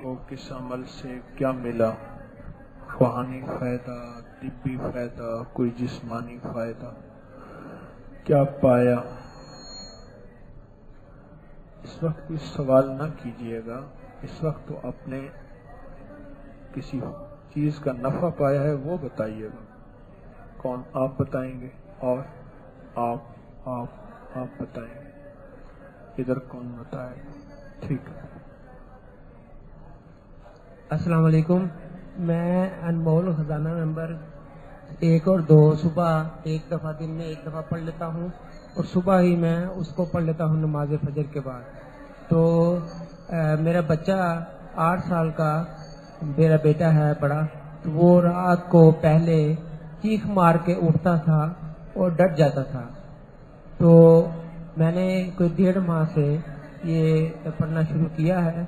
کو کس عمل سے کیا ملا، روحانی فائدہ، طبی فائدہ، کوئی جسمانی فائدہ، کیا پایا؟ اس وقت کوئی سوال نہ کیجیے گا، اس وقت تو اپنے کسی چیز کا نفع پایا ہے وہ بتائیے گا۔ کون؟ آپ بتائیں گے؟ اور آپ بتائیں گے؟ ادھر کون بتائے گا؟ ٹھیک ہے۔ السلام علیکم، میں انمول خزانہ نمبر 1 اور 2 صبح ایک دفعہ دن میں ایک دفعہ پڑھ لیتا ہوں، اور صبح ہی میں اس کو پڑھ لیتا ہوں نماز فجر کے بعد۔ تو میرا بچہ 8 سال کا میرا بیٹا ہے بڑا، تو وہ رات کو پہلے چیخ مار کے اٹھتا تھا اور ڈٹ جاتا تھا۔ تو میں نے کوئی 1.5 ماہ سے یہ پڑھنا شروع کیا ہے،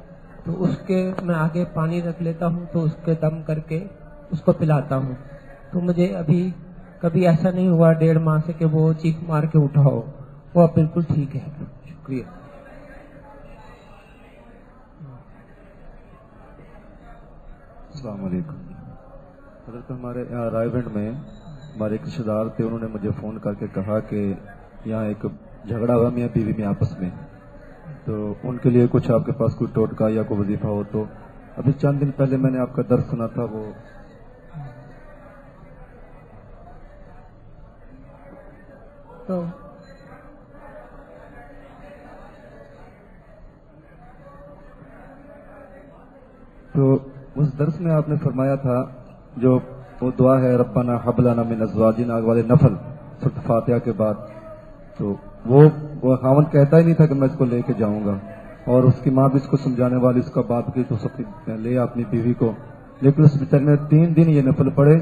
تو اس کے میں آگے پانی رکھ لیتا ہوں، تو اس کے دم کر کے اس کو پلاتا ہوں۔ تو مجھے ابھی کبھی ایسا نہیں ہوا 1.5 ماہ سے کہ وہ چیخ مار کے اٹھا ہو، وہ اب بالکل ٹھیک ہے۔ شکریہ۔ السلام علیکم حضرت، ہمارے یہاں رائے گنج میں ہمارے ایک رشتے دار تھے، انہوں نے مجھے فون کر کے کہا کہ یہاں ایک جھگڑا ہوا میاں بیوی میں آپس میں، تو ان کے لیے کچھ آپ کے پاس کوئی ٹوٹکا یا کوئی وظیفہ ہو تو۔ ابھی چند دن پہلے میں نے آپ کا درس سنا تھا، وہ تو اس درس میں آپ نے فرمایا تھا جو وہ دعا ہے ربنا حب لنا من ازواجنا والے نفل سورۃ فاتحہ کے بعد، تو وہ خاوند کہتا ہی نہیں تھا کہ میں اس کو لے کے جاؤں گا، اور اس کی ماں بھی اس کو سمجھانے والی، اس کا باپ کی تو سب لے اپنی بیوی کو، لیکن اس بیچارے نے 3 دن یہ نفل پڑھے۔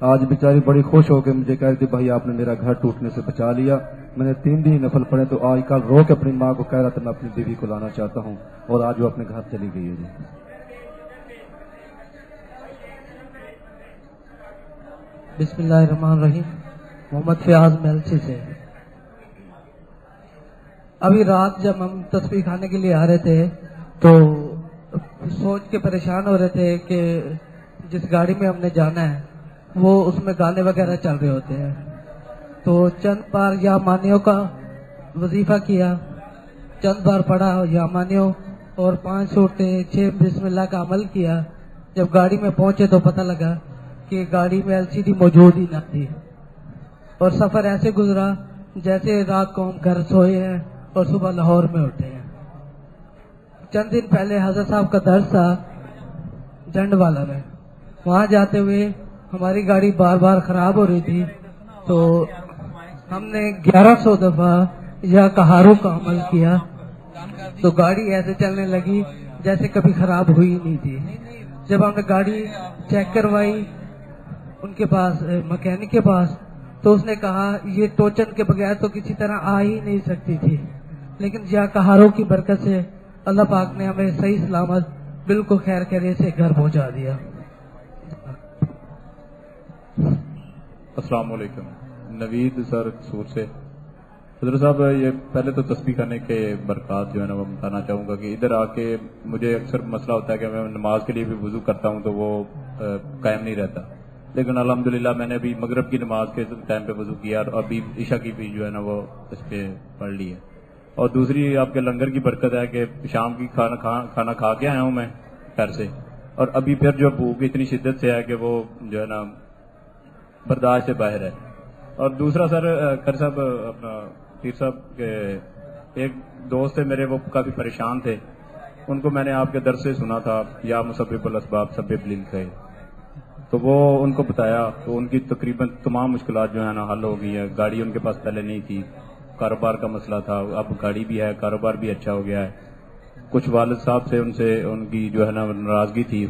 آج بیچاری بڑی خوش ہو کے مجھے کہہ رہی تھی بھائی آپ نے میرا گھر ٹوٹنے سے بچا لیا، میں نے 3 دن ہی نفل پڑھے، تو آج کل رو کے اپنی ماں کو کہہ رہا تھا میں اپنی بیوی کو لانا چاہتا ہوں، اور آج وہ اپنے گھر چلی گئی ہے۔ جی بسم اللہ الرحمن الرحیم۔ محمد فیاض میلچی سے۔ ابھی رات جب ہم تسبیح کھانے کے لیے آ رہے تھے تو سوچ کے پریشان ہو رہے تھے کہ جس گاڑی میں ہم نے جانا ہے وہ اس میں گانے وغیرہ چل رہے ہوتے ہیں، تو چند بار یا مانیوں کا وظیفہ کیا، چند بار پڑھا یا مانیوں، اور 5 سورتیں 6 بسم اللہ کا عمل کیا۔ جب گاڑی میں پہنچے تو پتہ لگا کہ گاڑی میں LCD موجود ہی نہ تھی، اور سفر ایسے گزرا جیسے رات کو ہم گھر سوئے ہیں اور صبح لاہور میں اٹھے ہیں۔ چند دن پہلے حضرت صاحب کا درس تھا جنڈ والا میں، وہاں جاتے ہوئے ہماری گاڑی بار بار خراب ہو رہی تھی، تو ہم نے 1100 دفعہ یا کہاروں کا عمل کیا، تو گاڑی ایسے چلنے لگی جیسے کبھی خراب ہوئی نہیں تھی۔ جب ہم نے گاڑی چیک کروائی ان کے پاس، مکینک کے پاس، تو اس نے کہا یہ ٹوچن کے بغیر تو کسی طرح آ ہی نہیں سکتی تھی، لیکن یا کہاروں کی برکت سے اللہ پاک نے ہمیں صحیح سلامت بالکل خیر خیریت سے گھر پہنچا دیا۔ السلام علیکم، نوید سر سور سے۔ حضرت صاحب یہ پہلے تو تسبیح کرنے کے برکات جو ہے نا وہ بتانا چاہوں گا کہ ادھر آ کے مجھے اکثر مسئلہ ہوتا ہے کہ میں نماز کے لیے بھی وضو کرتا ہوں تو وہ قائم نہیں رہتا، لیکن الحمدللہ میں نے ابھی مغرب کی نماز کے ٹائم پہ وضو کیا، اور ابھی عشاء کی بھی جو ہے نا وہ اس پہ پڑھ لی ہے۔ اور دوسری آپ کے لنگر کی برکت ہے کہ شام کی کھانا کھا کے آیا ہوں میں گھر سے، اور ابھی پھر جو بھوک اتنی شدت سے ہے کہ وہ جو ہے نا برداشت سے باہر ہے۔ اور دوسرا سر کر صاحب اپنا پیر صاحب کے ایک دوست ہے میرے، وہ کافی پریشان تھے، ان کو میں نے آپ کے درس سے سنا تھا یا مسبب الاسباب سبب للخیر، تو وہ ان کو بتایا تو ان کی تقریباً تمام مشکلات جو ہے نا حل ہو گئی ہے۔ گاڑی ان کے پاس پہلے نہیں تھی، کاروبار کا مسئلہ تھا، اب گاڑی بھی ہے، کاروبار بھی اچھا ہو گیا ہے۔ کچھ والد صاحب سے ان کی جو ہے نا ناراضگی تھی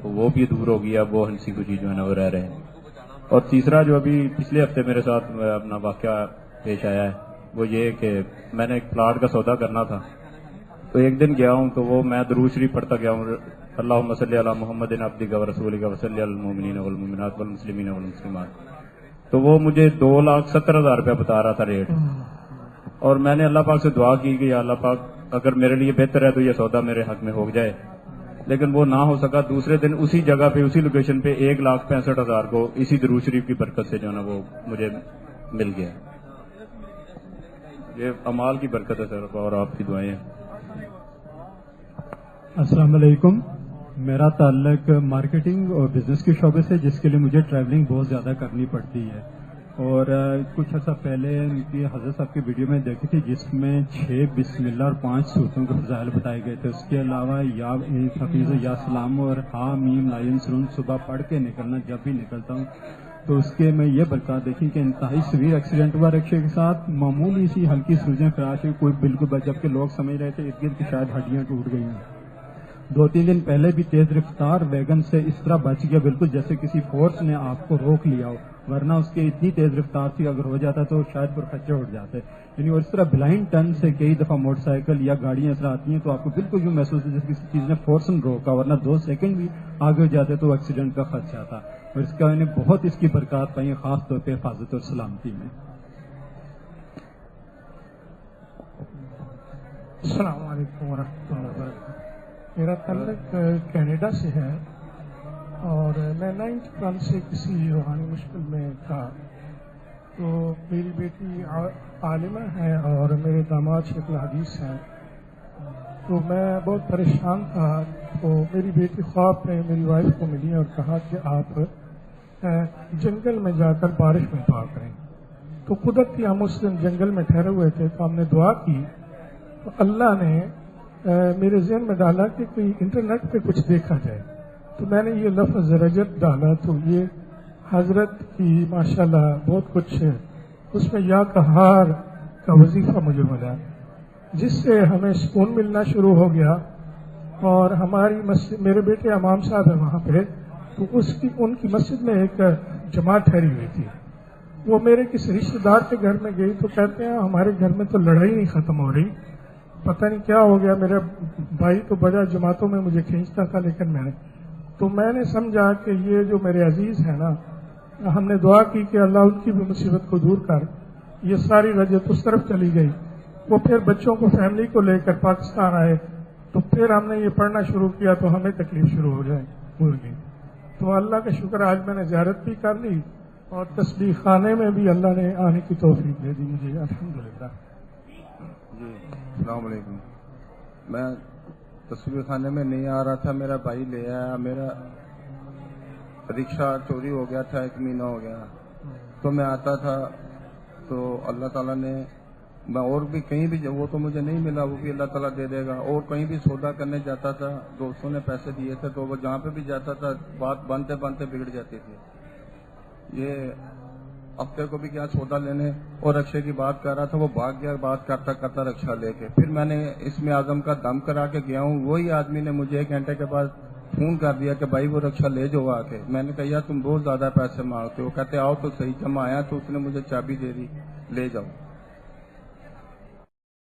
وہ بھی دور ہو گئی، اب وہ ہنسی خوشی جو ہے نا وہ رہ رہے ہیں۔ اور تیسرا جو ابھی پچھلے ہفتے میرے ساتھ اپنا واقعہ پیش آیا ہے وہ یہ کہ میں نے ایک پلاٹ کا سودا کرنا تھا، تو ایک دن گیا ہوں تو وہ میں درود شریف پڑھتا گیا ہوں، اللہم صلی علی محمد عبدک و رسولک وصلی علی المؤمنین والمؤمنات والمسلمین والمسلمات، تو وہ مجھے 2,70,000 روپیہ بتا رہا تھا ریٹ، اور میں نے اللہ پاک سے دعا کی کہ یا اللہ پاک اگر میرے لیے بہتر ہے تو یہ سودا میرے حق میں ہو جائے، لیکن وہ نہ ہو سکا. دوسرے دن اسی جگہ پہ اسی لوکیشن پہ 1,65,000 کو اسی درود شریف کی برکت سے جو ہے نا وہ مجھے مل گیا. یہ امال کی برکت ہے سر اور آپ کی دعائیں. السلام علیکم. میرا تعلق مارکیٹنگ اور بزنس کے شعبے سے، جس کے لیے مجھے ٹریولنگ بہت زیادہ کرنی پڑتی ہے. اور کچھ عرصہ پہلے ان کی حضرت صاحب کی ویڈیو میں دیکھی تھی جس میں 6 بسم اللہ اور 5 صورتوں کے فضائل بتائے گئے تھے. اس کے علاوہ یا حفیظ یا سلام اور ہا میم لائن سرون صبح پڑھ کے نکلنا جب بھی نکلتا ہوں. تو اس کے میں یہ برکات دیکھی کہ انتہائی سویر ایکسیڈنٹ ہوا رکشے کے ساتھ، معمولی سی ہلکی سوجن خراش ہوئی، کوئی بالکل جبکہ لوگ سمجھ رہے تھے ارد گرد کی شاید ہڈیاں ٹوٹ گئی ہیں. 2-3 دن پہلے بھی تیز رفتار ویگن سے اس طرح بچ گیا بالکل جیسے کسی فورس نے آپ کو روک لیا ہو، ورنہ اس کی اتنی تیز رفتار تھی اگر ہو جاتا تو شاید پر خچے اٹھ جاتے. یعنی اور اس طرح بلائنڈ ٹرن سے کئی دفعہ موٹر سائیکل یا گاڑیاں اس طرح آتی ہیں تو آپ کو بالکل یوں محسوس ہے جیسے کسی چیز نے فورسن روکا، ورنہ 2 سیکنڈ بھی آگے ہو جاتے تو ایکسیڈنٹ کا خدشہ تھا. اور اس کا میں نے بہت اس کی برکات پائی، خاص طور پہ حفاظت اور سلامتی میں. السلام علیکم ورحمۃ اللہ وبرکاتہ. میرا تعلق کینیڈا سے ہے اور میں 9th سے کسی روحانی مشکل میں تھا. تو میری بیٹی عالمہ ہے اور میرے داماد شیخ الحدیث ہیں. تو میں بہت پریشان تھا. تو میری بیٹی خواب میں میری وائف کو ملی اور کہا کہ آپ جنگل میں جا کر بارش میں دعا کریں. تو قدرتی ہم اس دن جنگل میں ٹھہرے ہوئے تھے تو ہم نے دعا کی. تو اللہ نے میرے ذہن میں ڈالا کہ کوئی انٹرنیٹ پہ کچھ دیکھا جائے. تو میں نے یہ لفظ رجت ڈالا تو یہ حضرت کی ماشاءاللہ بہت کچھ ہے اس میں یا کہار کا وظیفہ مجھے ملا جس سے ہمیں سکون ملنا شروع ہو گیا. اور ہماری مسجد، میرے بیٹے امام صاحب ہیں وہاں پہ، تو ان کی مسجد میں ایک جماعت ٹھہری ہوئی تھی. وہ میرے کسی رشتے دار کے گھر میں گئی تو کہتے ہیں ہمارے گھر میں تو لڑائی نہیں ختم ہو رہی، پتہ نہیں کیا ہو گیا. میرا بھائی تو بڑا جماعتوں میں مجھے کھینچتا تھا لیکن میں نے سمجھا کہ یہ جو میرے عزیز ہیں نا، ہم نے دعا کی کہ اللہ ان کی بھی مصیبت کو دور کر. یہ ساری رجت اس طرف چلی گئی. وہ پھر بچوں کو فیملی کو لے کر پاکستان آئے تو پھر ہم نے یہ پڑھنا شروع کیا تو ہمیں تکلیف شروع ہو گئی. تو اللہ کا شکر آج میں نے زیارت بھی کر لی اور تسبیح خانے میں بھی اللہ نے آنے کی توفیق دے دی مجھے، الحمدللہ. جی السلام علیکم. میں تصویر خانے میں نہیں آ رہا تھا، میرا بھائی لے آیا. میرا رکشہ چوری ہو گیا تھا، 1 مہینہ ہو گیا. تو میں آتا تھا تو اللہ تعالیٰ نے، میں اور بھی کہیں بھی، وہ تو مجھے نہیں ملا، وہ بھی اللہ تعالیٰ دے دے گا. اور کہیں بھی سودا کرنے جاتا تھا، دوستوں نے پیسے دیے تھے تو وہ جہاں پہ بھی جاتا تھا بات بنتے بنتے بگڑ جاتی تھی. یہ ہفتے کو بھی کیا سودا لینے اور رکشے کی بات کر رہا تھا، وہ بھاگ گیا بات کرتا کرتا رکشہ لے کے. پھر میں نے اس میں اعظم کا دم کرا کے گیا ہوں. وہی آدمی نے مجھے 1 گھنٹے کے بعد فون کر دیا کہ بھائی وہ رکشہ لے جاؤ آ کے. میں نے کہا یار تم بہت زیادہ پیسے مانگتے ہو. کہتے آؤ تو صحیح. جب میں آیا تو اس نے مجھے چابی دے دی، لے جاؤ.